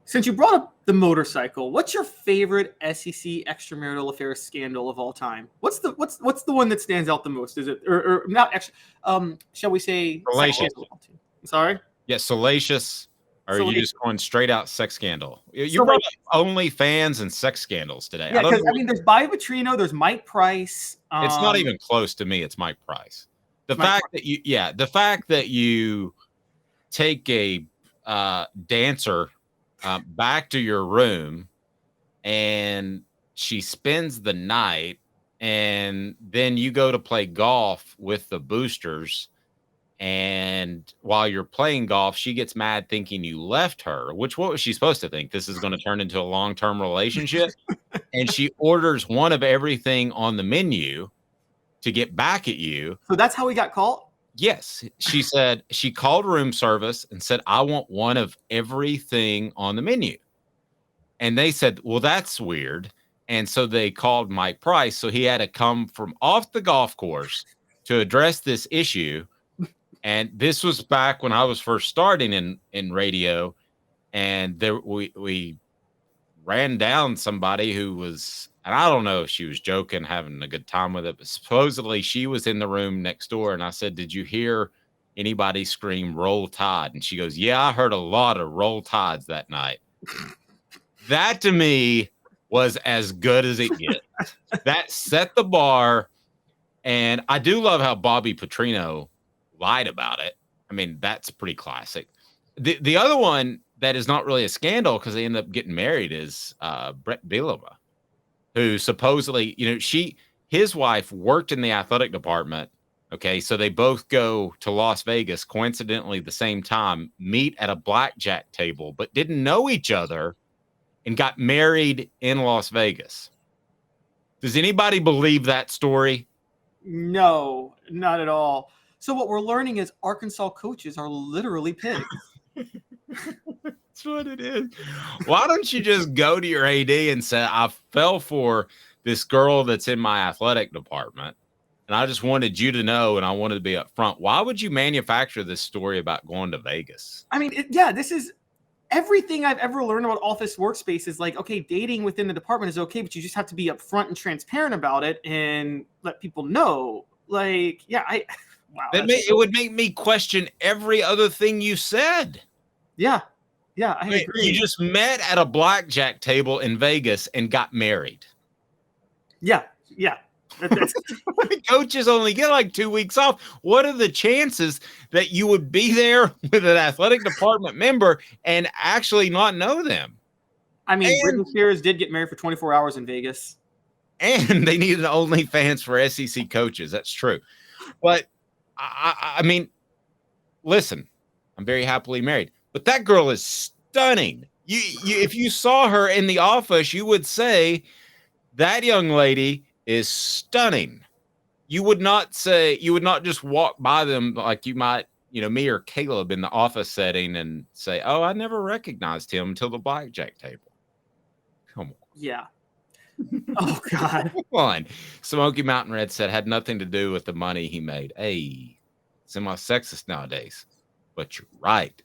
Since you brought up the motorcycle, what's your favorite SEC extramarital affair scandal of all time? What's the one that stands out the most? Is it or not? Shall we say Salacious? Sorry. Yeah, salacious. Or are you just going straight out sex scandal? You brought up OnlyFans and sex scandals today. Yeah, because I mean, there's Petrino, there's Mike Price. It's not even close to me. It's Mike Price. The fact that you take a dancer back to your room and she spends the night, and then you go to play golf with the boosters, and while you're playing golf, she gets mad thinking you left her. What was she supposed to think? This is going to turn into a long-term relationship? And she orders one of everything on the menu to get back at you. So that's how we got caught? Yes. She said she called room service and said, I want one of everything on the menu. And they said, well, that's weird. And so they called Mike Price. So he had to come from off the golf course to address this issue. And this was back when I was first starting in radio. And there we ran down somebody who was, and I don't know if she was joking, having a good time with it, but supposedly she was in the room next door. And I said, did you hear anybody scream Roll Tide? And she goes, yeah, I heard a lot of Roll Tides that night. That to me was as good as it gets. That set the bar. And I do love how Bobby Petrino lied about it. I mean, that's pretty classic. The other one that is not really a scandal because they end up getting married is Brett Bielema, who supposedly, his wife worked in the athletic department. Okay, so they both go to Las Vegas, coincidentally the same time, meet at a blackjack table, but didn't know each other and got married in Las Vegas. Does anybody believe that story? No, not at all. So what we're learning is Arkansas coaches are literally pigs. That's what it is. Why don't you just go to your AD and say, I fell for this girl that's in my athletic department, and I just wanted you to know, and I wanted to be up front. Why would you manufacture this story about going to Vegas? I mean, this is everything I've ever learned about office workspace is like, okay, dating within the department is okay, but you just have to be upfront and transparent about it and let people know. Like, wow. It would make me question every other thing you said. Yeah, I agree. You just met at a blackjack table in Vegas and got married. Yeah. Coaches only get like 2 weeks off. What are the chances that you would be there with an athletic department member and actually not know them? I mean, Britney Spears did get married for 24 hours in Vegas. And they needed OnlyFans for SEC coaches. That's true. But I mean, listen, I'm very happily married, but that girl is stunning. If you saw her in the office, you would say that young lady is stunning. You would not just walk by them like you might, me or Caleb in the office setting and say, oh, I never recognized him until the blackjack table. Come on. Yeah. Oh, God. Come on. Smoky Mountain Red said had nothing to do with the money he made. Hey, semi-sexist nowadays. But you're right.